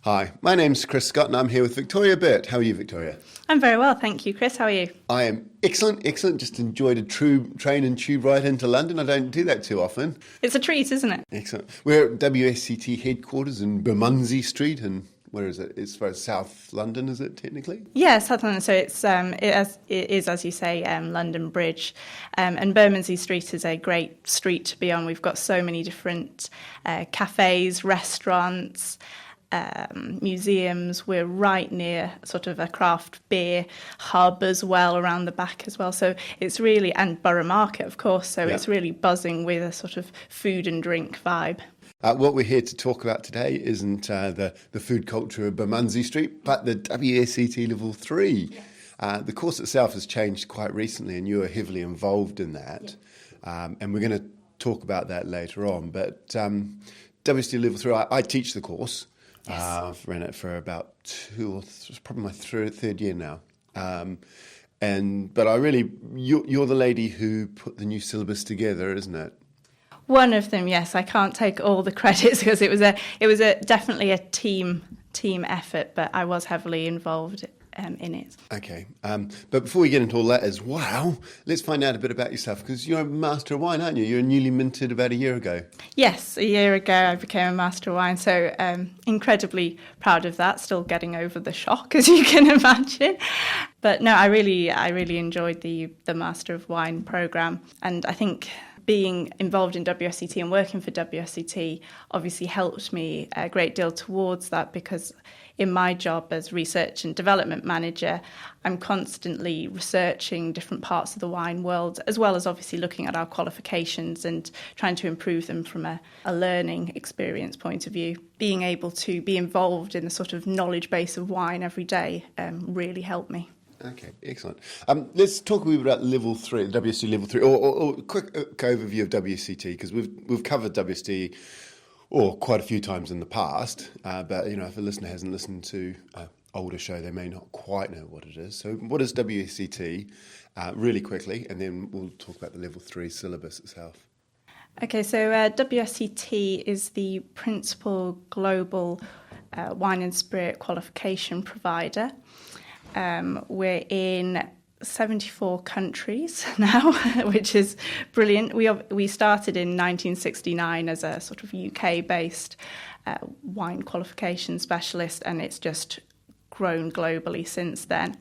Hi, my name's Chris Scott and I'm here with Victoria Burt. How are you, Victoria? I'm very well, thank you, Chris. How are you? I am excellent. Just enjoyed a train and tube ride into London. I don't do that too often. It's a treat, isn't it? Excellent. We're at WSET headquarters in Bermondsey Street, and where is it? It's for South London, is it technically? Yeah, South London. So it is, as you say, London Bridge. And Bermondsey Street is a great street to be on. We've got so many different cafes, restaurants, museums. We're right near sort of a craft beer hub as well, around the back as well. So it's really, and Borough Market, of course. So It's really buzzing with a sort of food and drink vibe. What we're here to talk about today isn't the food culture of Bermondsey Street, but the WSET Level 3. Yes. The course itself has changed quite recently, and you are heavily involved in that. Yes. And we're going to talk about that later on. But WSET Level 3, I teach the course. Yes. I've run it for about it's probably my third year now. But you're the lady who put the new syllabus together, isn't it? One of them, yes. I can't take all the credits because it was definitely a team effort, but I was heavily involved in it. Okay, but before we get into all that as well, let's find out a bit about yourself, because you're a Master of Wine, aren't you? You're newly minted about a year ago. Yes, a year ago I became a Master of Wine, so incredibly proud of that, still getting over the shock, as you can imagine. But no, I really enjoyed the Master of Wine programme, and I think being involved in WSET and working for WSET obviously helped me a great deal towards that, because in my job as research and development manager, I'm constantly researching different parts of the wine world, as well as obviously looking at our qualifications and trying to improve them from a learning experience point of view. Being able to be involved in the sort of knowledge base of wine every day really helped me. Okay, excellent. Let's talk a wee bit about Level 3, WSET Level 3, or a quick overview of WSET, because we've covered WSET quite a few times in the past, but if a listener hasn't listened to an older show, they may not quite know what it is. So what is WSET, really quickly, and then we'll talk about the Level 3 syllabus itself. Okay, so WSET is the principal global wine and spirit qualification provider. We're in 74 countries now, which is brilliant. We started in 1969 as a sort of UK-based wine qualification specialist, and it's just grown globally since then.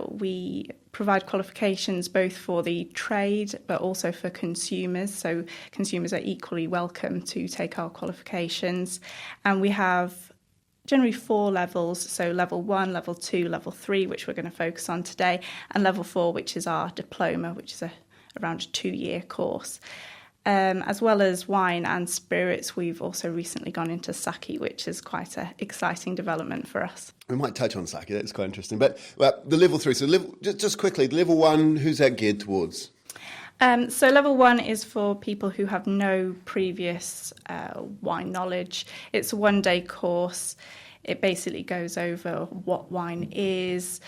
We provide qualifications both for the trade but also for consumers, so consumers are equally welcome to take our qualifications. And we have generally 4 levels, so level 1, level 2, level 3, which we're going to focus on today, and level 4, which is our diploma, which is around a 2-year course. As well as wine and spirits, we've also recently gone into sake, which is quite an exciting development for us. We might touch on sake, that's quite interesting. But the level 3, so just quickly, level 1, who's that geared towards? So level 1 is for people who have no previous wine knowledge. It's a 1-day course. It basically goes over what wine is,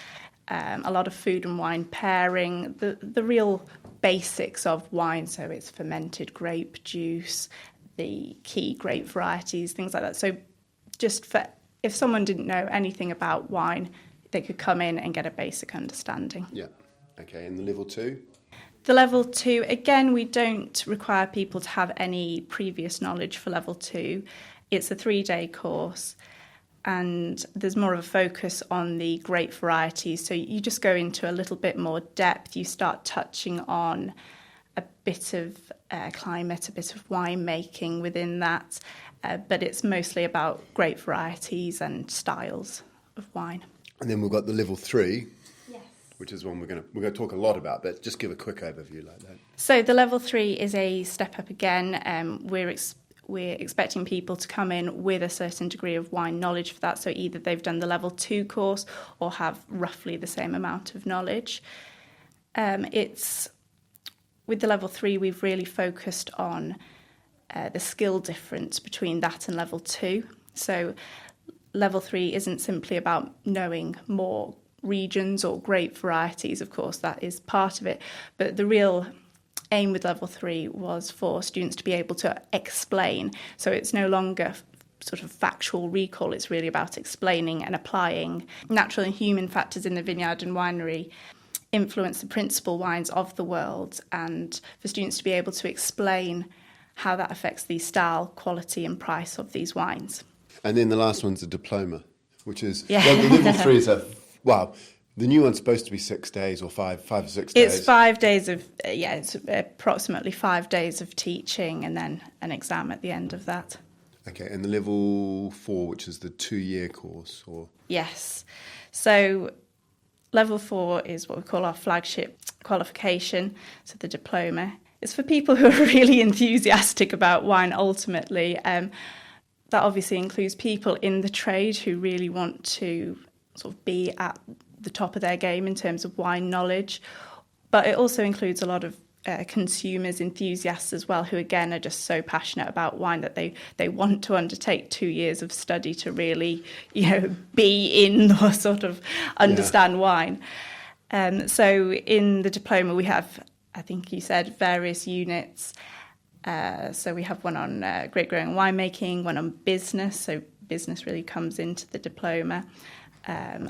a lot of food and wine pairing, the real basics of wine. So it's fermented grape juice, the key grape varieties, things like that. So just if someone didn't know anything about wine, they could come in and get a basic understanding. Yeah. Okay, and the level 2? The level 2, again, we don't require people to have any previous knowledge for level 2. It's a 3-day course, and there's more of a focus on the grape varieties. So you just go into a little bit more depth. You start touching on a bit of climate, a bit of winemaking within that, but it's mostly about grape varieties and styles of wine. And then we've got the level 3. Which is one we're going to talk a lot about, but just give a quick overview like that. So the level 3 is a step up again. We're expecting people to come in with a certain degree of wine knowledge for that. So either they've done the level 2 course or have roughly the same amount of knowledge. With the level 3, we've really focused on the skill difference between that and level 2. So level 3 isn't simply about knowing more regions or grape varieties. Of course, that is part of it, but the real aim with level 3 was for students to be able to explain. So it's no longer sort of factual recall. It's really about explaining and applying natural and human factors in the vineyard and winery influence the principal wines of the world, and for students to be able to explain how that affects the style, quality and price of these wines. And then the last one's a diploma, which is, Yeah. well, the level 3 is the new one's supposed to be 6 days or five or 6 days. It's 5 days of, it's approximately 5 days of teaching and then an exam at the end of that. Okay, and the level 4, which is the 2-year course, or? Yes. So level 4 is what we call our flagship qualification, so the diploma. It's for people who are really enthusiastic about wine ultimately. That obviously includes people in the trade who really want to sort of be at the top of their game in terms of wine knowledge. But it also includes a lot of consumers, enthusiasts as well, who again are just so passionate about wine that they want to undertake 2 years of study to really, be in or sort of understand wine. So in the diploma we have, I think you said, various units. So we have one on grape growing and winemaking, one on business, so business really comes into the diploma,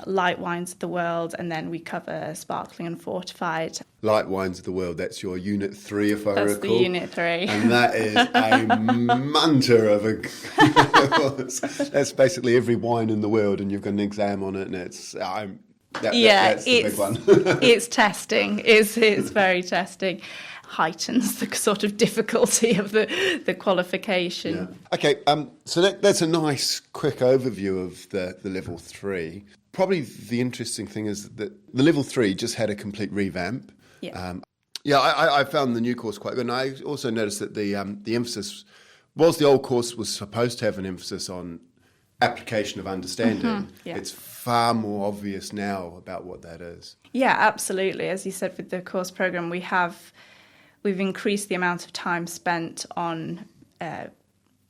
light wines of the world, and then we cover sparkling and fortified. Light wines of the world, that's your unit 3, if I recall. That's the unit 3. And that is a munter of a... That's basically every wine in the world, and you've got an exam on it, and that's the big one. It's testing. It's very testing. Heightens the sort of difficulty of the qualification. Yeah. Okay, so that's a nice quick overview of the level 3. Probably the interesting thing is that the level 3 just had a complete revamp. Yeah. I found the new course quite good, and I also noticed that the emphasis, whilst the old course was supposed to have an emphasis on application of understanding, it's far more obvious now about what that is. Yeah, absolutely. As you said, with the course programme, we've increased the amount of time spent on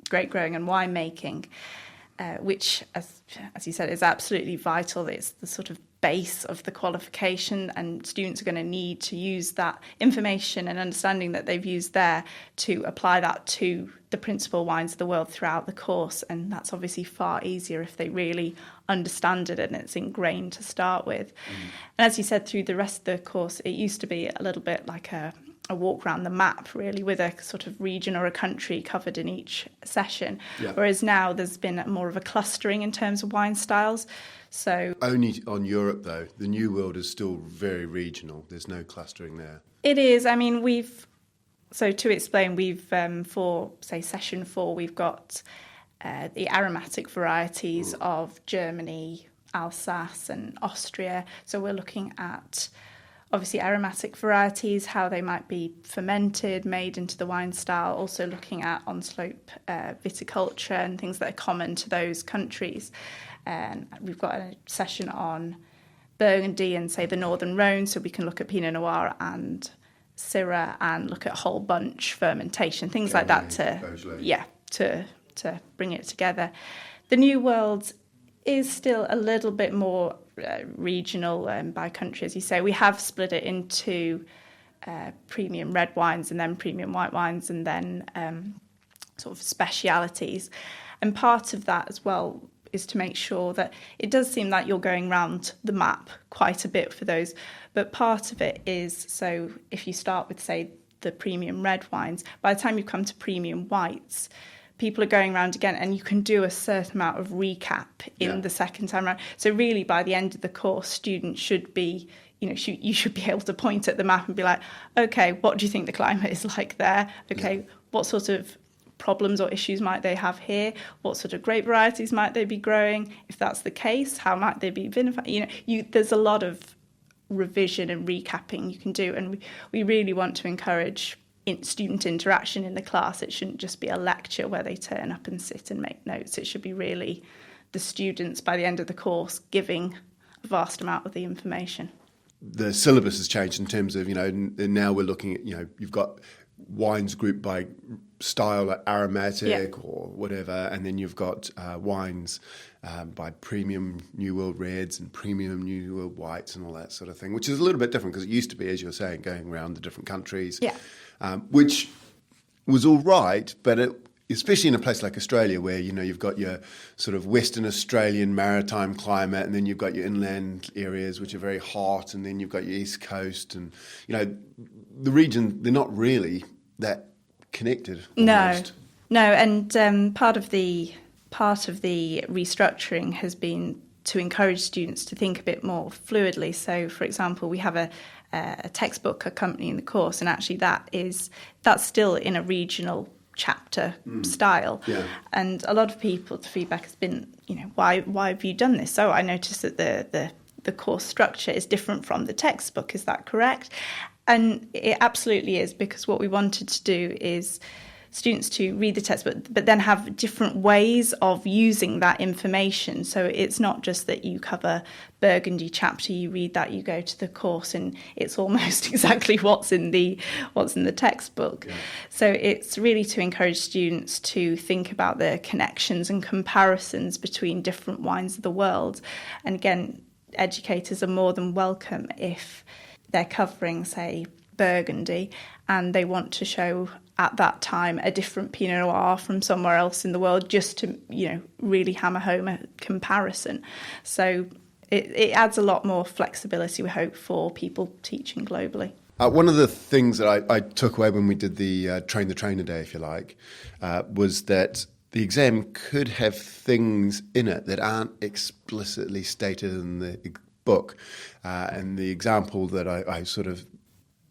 grape growing and winemaking, which, as you said, is absolutely vital. It's the sort of base of the qualification, and students are going to need to use that information and understanding that they've used there to apply that to the principal wines of the world throughout the course. And that's obviously far easier if they really understand it and it's ingrained to start with. And as you said, through the rest of the course, it used to be a little bit like a walk around the map, really, with a sort of region or a country covered in each session. Yeah. Whereas now there's been more of a clustering in terms of wine styles. So only on Europe, though. The New World is still very regional. There's no clustering there. It is. I mean, so to explain, for, say, session 4, we've got the aromatic varieties of Germany, Alsace and Austria. So we're looking at obviously aromatic varieties, how they might be fermented, made into the wine style, also looking at on-slope viticulture and things that are common to those countries. And we've got a session on Burgundy and, say, the Northern Rhone, so we can look at Pinot Noir and Syrah and look at whole bunch fermentation, things like that to bring it together. The New World is still a little bit more regional by country, as you say. We have split it into premium red wines and then premium white wines and then sort of specialities. And part of that as well is to make sure that it does seem like you're going round the map quite a bit for those, but part of it is, so if you start with, say, the premium red wines, by the time you come to premium whites, people are going around again, and you can do a certain amount of recap in the second time around. So really, by the end of the course, students should be, you should be able to point at the map and be like, okay, what do you think the climate is like there? Okay, what sort of problems or issues might they have here? What sort of grape varieties might they be growing? If that's the case, how might they be vinified? There's a lot of revision and recapping you can do, and we really want to encourage student interaction in the class. It shouldn't just be a lecture where they turn up and sit and make notes. It should be really the students by the end of the course giving a vast amount of the information. The syllabus has changed in terms of, now we're looking at, you've got wines grouped by style, like aromatic or whatever, and then you've got wines by premium New World reds and premium New World whites and all that sort of thing, which is a little bit different because it used to be, as you were saying, going around the different countries, which was all right, but especially in a place like Australia where, you've got your sort of Western Australian maritime climate, and then you've got your inland areas which are very hot, and then you've got your East Coast, and, the region, they're not really that connected. Almost. No, and part of the restructuring has been to encourage students to think a bit more fluidly. So, for example, we have a textbook accompanying the course, and actually that's still in a regional chapter style. Yeah. And a lot of people, the feedback has been, why have you done this? So I noticed that the course structure is different from the textbook. Is that correct? And it absolutely is, because what we wanted to do is students to read the textbook, but then have different ways of using that information. So it's not just that you cover Burgundy chapter, you read that, you go to the course, and it's almost exactly what's in the textbook. Yeah. So it's really to encourage students to think about the connections and comparisons between different wines of the world. And again, educators are more than welcome if they're covering, say, Burgundy, and they want to show at that time a different Pinot Noir from somewhere else in the world, just to really hammer home a comparison. So it adds a lot more flexibility, we hope, for people teaching globally. One of the things that I took away when we did the Train the Trainer Day, if you like, was that the exam could have things in it that aren't explicitly stated in the book. And the example that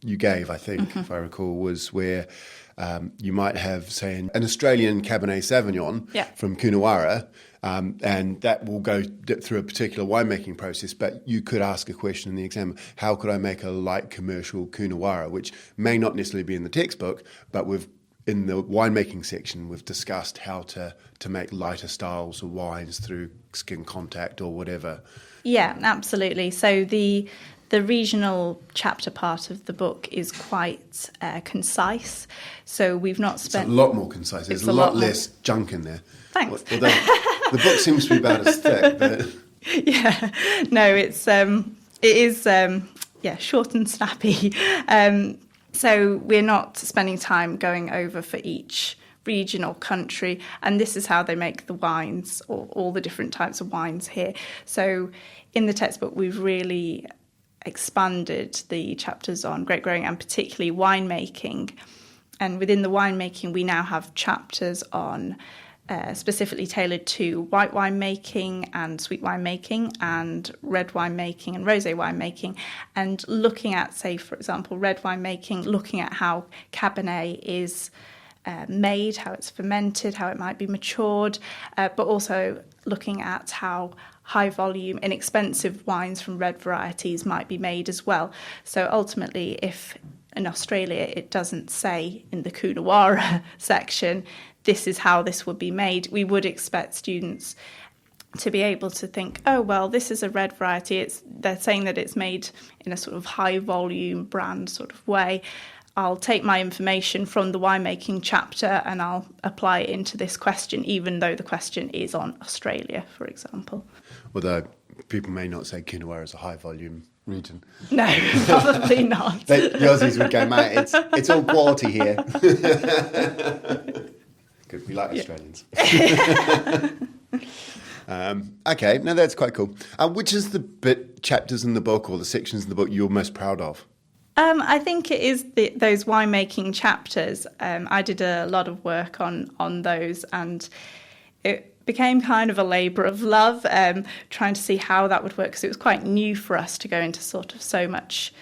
you gave, I think, if I recall, was where you might have, say, an Australian Cabernet Sauvignon from Coonawarra, and that will go through a particular winemaking process, but you could ask a question in the exam, how could I make a light commercial Coonawarra, which may not necessarily be in the textbook, but in the winemaking section, we've discussed how to make lighter styles of wines through skin contact or whatever. Yeah, absolutely. So the regional chapter part of the book is quite concise. So we've not spent... It's a lot more concise. There's a lot less junk in there. Thanks. Although the book seems to be about as thick, but... Yeah. No, it is short and snappy. So we're not spending time going over for each region or country, and this is how they make the wines, or all the different types of wines here. So in the textbook, we've really expanded the chapters on grape growing and particularly winemaking. And within the winemaking, we now have chapters on specifically tailored to white wine making and sweet wine making and red wine making and rosé wine making, and looking at, say, for example, red wine making, looking at how Cabernet is made, how it's fermented, how it might be matured, but also looking at how high volume, inexpensive wines from red varieties might be made as well. So ultimately, if in Australia it doesn't say in the Coonawarra section, this is how this would be made, we would expect students to be able to think, oh, well, this is a red variety. They're saying that it's made in a sort of high volume brand sort of way. I'll take my information from the winemaking chapter and I'll apply it into this question, even though the question is on Australia, for example. Although people may not say Coonawarra is a high volume region. No, probably not. The Aussies would go, mate, it's all quality here. Good, we like Australians. Okay, now that's quite cool. Which is the chapters in the book or the sections in the book you're most proud of? I think it is those winemaking chapters. I did a lot of work on those, and it became kind of a labour of love, trying to see how that would work, because it was quite new for us to go into sort of so much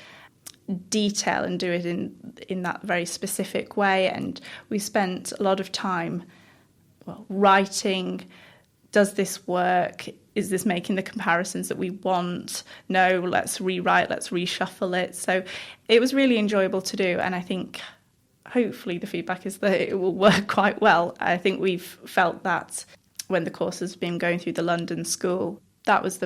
detail and do it in that very specific way. And we spent a lot of time writing, does this work? Is this making the comparisons that we want? No, let's rewrite, let's reshuffle it. So it was really enjoyable to do, and I think hopefully the feedback is that it will work quite well. I think we've felt that when the course has been going through the London school, that was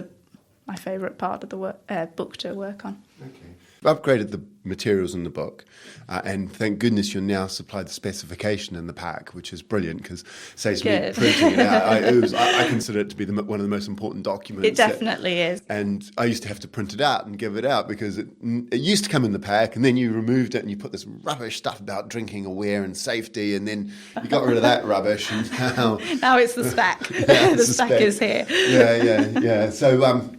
my favourite part of the book to work on. Okay. I've upgraded the materials in the book, and thank goodness you'll now supply the specification in the pack, which is brilliant because saves me printing it out. I consider it to be one of the most important documents. It definitely is. And I used to have to print it out and give it out because it used to come in the pack, and then you removed it and you put this rubbish stuff about drinking aware and safety, and then you got rid of that rubbish, and now it's the spec. The spec is here. Yeah. So,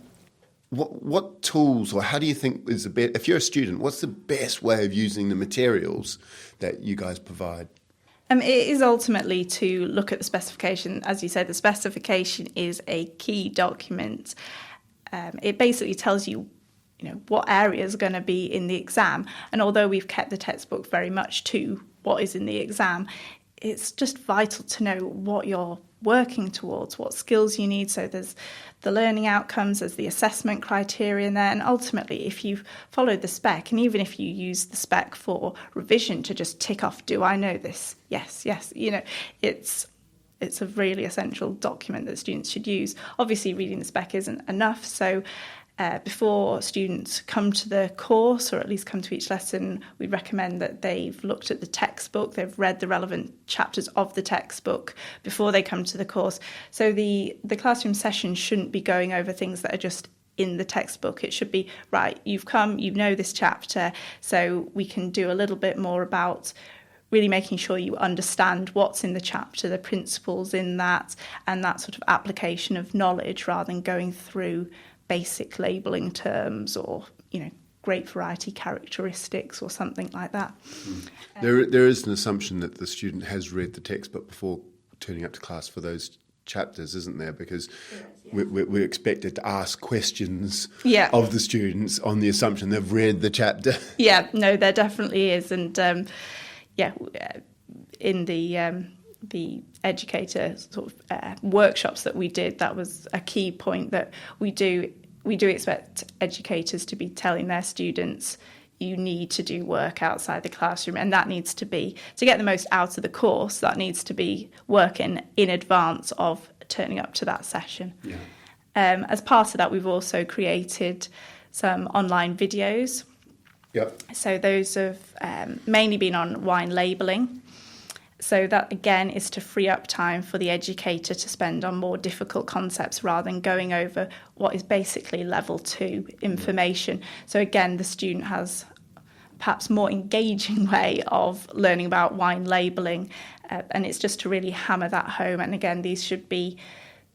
what tools, or how do you think is the best? If you're a student, what's the best way of using the materials that you guys provide? It is ultimately to look at the specification. As you said, the specification is a key document. It basically tells you, what areas are going to be in the exam. And although we've kept the textbook very much to what is in the exam, it's just vital to know what you're working towards, what skills you need. So there's the learning outcomes, there's the assessment criteria there, and ultimately if you've followed the spec, and even if you use the spec for revision to just tick off, do I know this? Yes, it's a really essential document that students should use. Obviously reading the spec isn't enough, so before students come to the course, or at least come to each lesson, we recommend that they've looked at the textbook, they've read the relevant chapters of the textbook before they come to the course. So the classroom session shouldn't be going over things that are just in the textbook. It should be, right, you've come, you know this chapter, so we can do a little bit more about really making sure you understand what's in the chapter, the principles in that, and that sort of application of knowledge, rather than going through basic labelling terms or, grape variety characteristics or something like that. There is an assumption that the student has read the textbook before turning up to class for those chapters, isn't there? Because we're expected to ask questions of the students on the assumption they've read the chapter. Yeah, no, there definitely is. And in the educator sort of workshops that we did, that was a key point, that we do expect educators to be telling their students, you need to do work outside the classroom, and that needs to be, to get the most out of the course, that needs to be working in advance of turning up to that session. As part of that, we've also created some online videos. So those have mainly been on wine labelling. So that, again, is to free up time for the educator to spend on more difficult concepts rather than going over what is basically level 2 information. So again, the student has perhaps more engaging way of learning about wine labelling, and it's just to really hammer that home. And again, these should be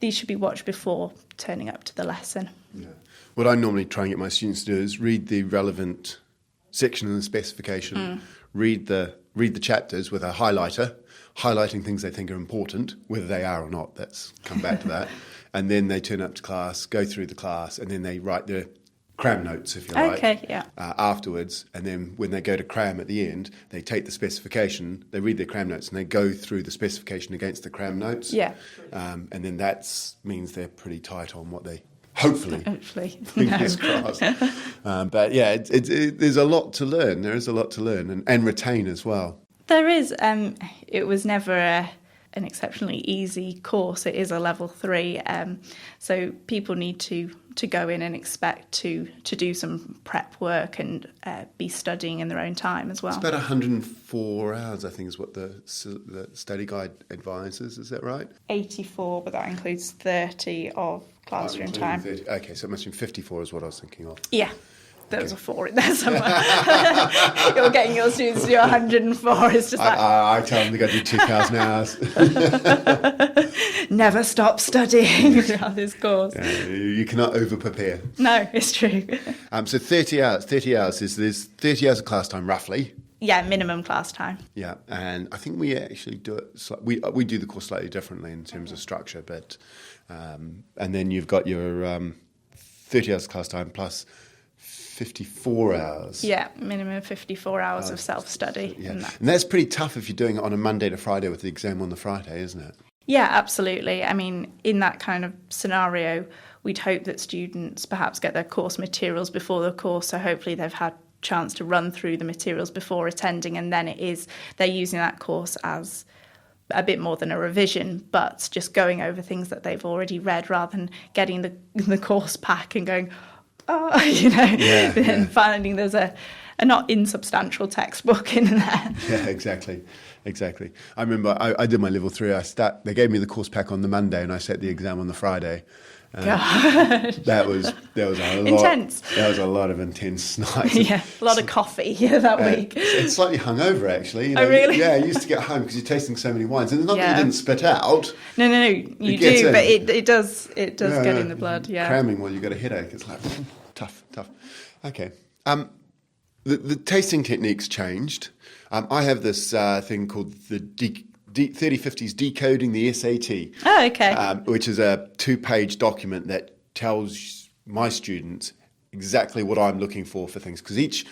watched before turning up to the lesson. What I normally try and get my students to do is read the relevant section in the specification, read the chapters with a highlighter, highlighting things they think are important, whether they are or not. Let's come back to that. And then they turn up to class, go through the class, and then they write their cram notes, if you like, afterwards. And then when they go to cram at the end, they take the specification, they read their cram notes, and they go through the specification against the cram notes. And then that means they're pretty tight on what they... Hopefully. Fingers crossed. But yeah, there's a lot to learn. There is a lot to learn and retain as well. There is. It was never an exceptionally easy course. It is a level 3. So people need to go in and expect to do some prep work and be studying in their own time as well. It's about 104 hours, I think, is what the study guide advises. Is that right? 84, but that includes 30 of classroom time. 30. Okay, so it must be 54 is what I was thinking of. Yeah. There was a 4 in there somewhere. You're getting your students to do 104. It's just like... I tell them they've got to do 2,000 hours. Never stop studying throughout this course. You cannot over-prepare. No, it's true. So 30 hours. 30 hours there's 30 hours of class time, roughly. Yeah, minimum class time. Yeah, and I think we actually do it... We do the course slightly differently in terms of structure, but... and then you've got your 30 hours class time plus... 54 hours. Yeah, minimum 54 hours of self-study. And that's pretty tough if you're doing it on a Monday to Friday with the exam on the Friday, isn't it? Yeah, absolutely. I mean, in that kind of scenario, we'd hope that students perhaps get their course materials before the course, so hopefully they've had a chance to run through the materials before attending, and then they're using that course as a bit more than a revision, but just going over things that they've already read rather than getting the course pack and going... then finding there's a a not insubstantial textbook in there. Yeah, exactly. I remember I did my level 3. They gave me the course pack on the Monday, and I sat the exam on the Friday. God. There was a lot. Intense. There was a lot of intense nights. Yeah, a lot of coffee that week. It's slightly hungover, actually. Oh, really? Yeah, I used to get home because you're tasting so many wines, and it's not that you didn't spit out. No, you do, but it does get in the blood. Yeah, cramming while you got a headache. It's like tough. Okay. The tasting techniques changed. I have this thing called the 3050's Decoding the SAT. Oh, okay. Which is a 2-page document that tells my students exactly what I'm looking for things, because each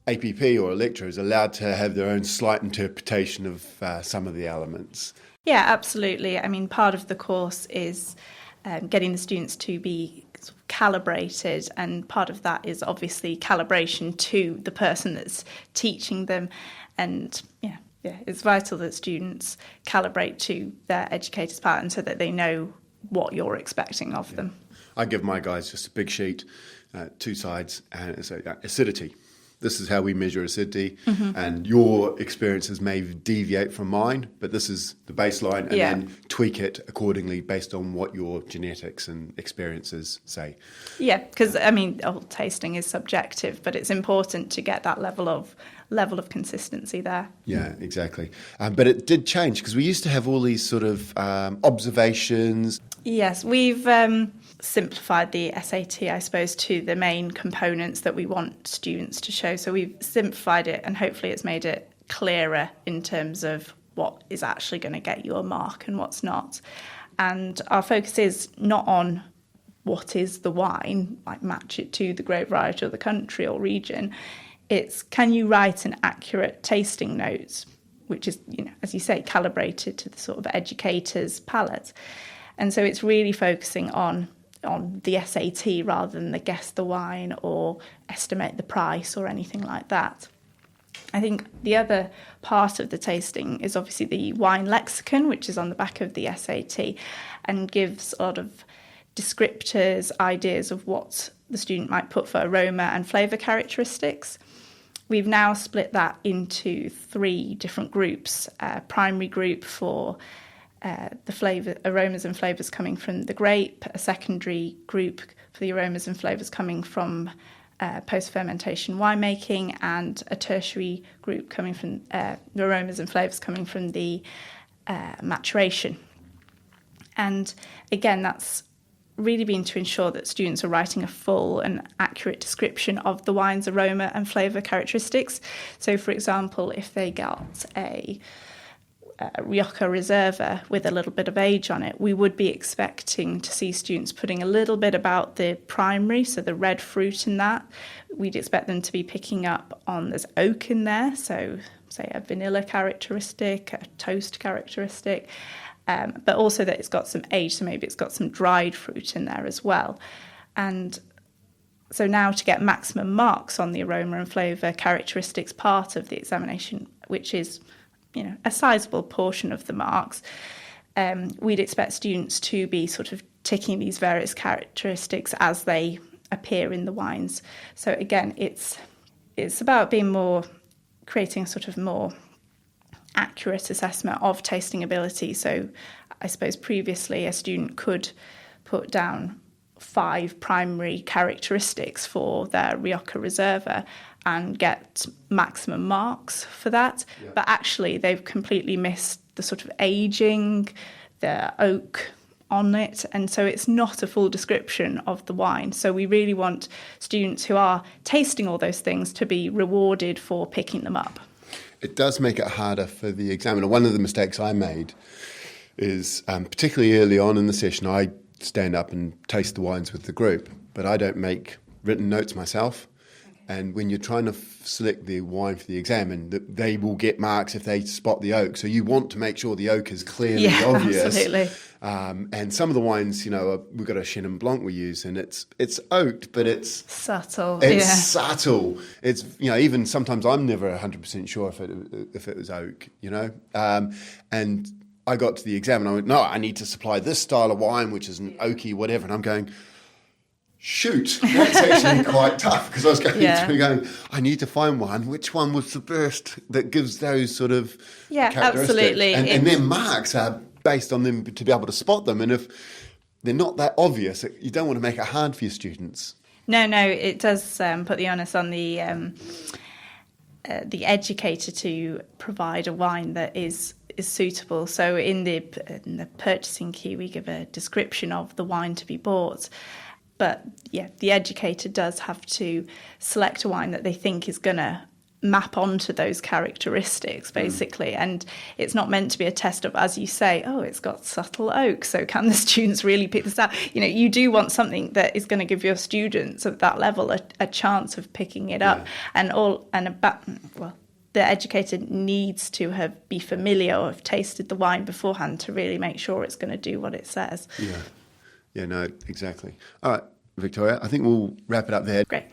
APP or a lecturer is allowed to have their own slight interpretation of some of the elements. Yeah, absolutely. I mean, part of the course is getting the students to be sort of calibrated, and part of that is obviously calibration to the person that's teaching them. And yeah, it's vital that students calibrate to their educator's pattern so that they know what you're expecting of them. I give my guys just a big sheet, 2 sides, and it's acidity. This is how we measure acidity, and your experiences may deviate from mine, but this is the baseline, and then tweak it accordingly based on what your genetics and experiences say. Yeah, because I mean, all tasting is subjective, but it's important to get that level of consistency there. Yeah, exactly. But it did change, because we used to have all these sort of observations. Yes, we've simplified the SAT, I suppose, to the main components that we want students to show. So we've simplified it, and hopefully it's made it clearer in terms of what is actually going to get you a mark and what's not. And our focus is not on what is the wine, like match it to the grape variety or the country or region. It's, can you write an accurate tasting notes, which is, as you say, calibrated to the sort of educator's palate. And so it's really focusing on the SAT rather than the guess the wine or estimate the price or anything like that. I think the other part of the tasting is obviously the wine lexicon, which is on the back of the SAT, and gives a lot of descriptors, ideas of what the student might put for aroma and flavour characteristics. We've now split that into 3 different groups. A primary group for the flavour, aromas and flavours coming from the grape, a secondary group for the aromas and flavours coming from post-fermentation winemaking, and a tertiary group coming from the aromas and flavours coming from the maturation. And again, that's really been to ensure that students are writing a full and accurate description of the wine's aroma and flavour characteristics. So, for example, if they got a Rioja Reserva with a little bit of age on it, we would be expecting to see students putting a little bit about the primary, so the red fruit in that. We'd expect them to be picking up on there's oak in there, so say a vanilla characteristic, a toast characteristic, but also that it's got some age, so maybe it's got some dried fruit in there as well. And so now to get maximum marks on the aroma and flavour characteristics part of the examination, which is a sizable portion of the marks, we'd expect students to be sort of ticking these various characteristics as they appear in the wines. So again, it's about creating a sort of more accurate assessment of tasting ability. So I suppose previously a student could put down 5 primary characteristics for their Rioja Reserva and get maximum marks for that. Yeah. But actually they've completely missed the sort of aging, the oak on it, and so it's not a full description of the wine. So we really want students who are tasting all those things to be rewarded for picking them up. It does make it harder for the examiner. One of the mistakes I made is, particularly early on in the session, I stand up and taste the wines with the group, but I don't make written notes myself. And when you're trying to select the wine for the exam, and they will get marks if they spot the oak. So you want to make sure the oak is clearly obvious. Absolutely. And some of the wines, we've got a Chenin Blanc we use, and it's oaked, but it's subtle. It's subtle. It's even sometimes I'm never 100% sure if it was oak. And I got to the exam and I went, no, I need to supply this style of wine, which is an oaky whatever, and I'm going, Shoot, that's actually quite tough, because I was going Yeah. through going, I need to find one. Which one was the best that gives those sort of characteristics? Absolutely. And then marks are based on them to be able to spot them. And if they're not that obvious, you don't want to make it hard for your students. No, it does put the onus on the educator to provide a wine that is suitable. So in the purchasing key, we give a description of the wine to be bought. But yeah, the educator does have to select a wine that they think is going to map onto those characteristics, basically. And it's not meant to be a test of, as you say, oh, it's got subtle oak, so can the students really pick this out? You know, you do want something that is going to give your students at that level a chance of picking it up. The educator needs to be familiar or have tasted the wine beforehand to really make sure it's going to do what it says. Yeah, no, exactly. All right, Victoria, I think we'll wrap it up there. Great.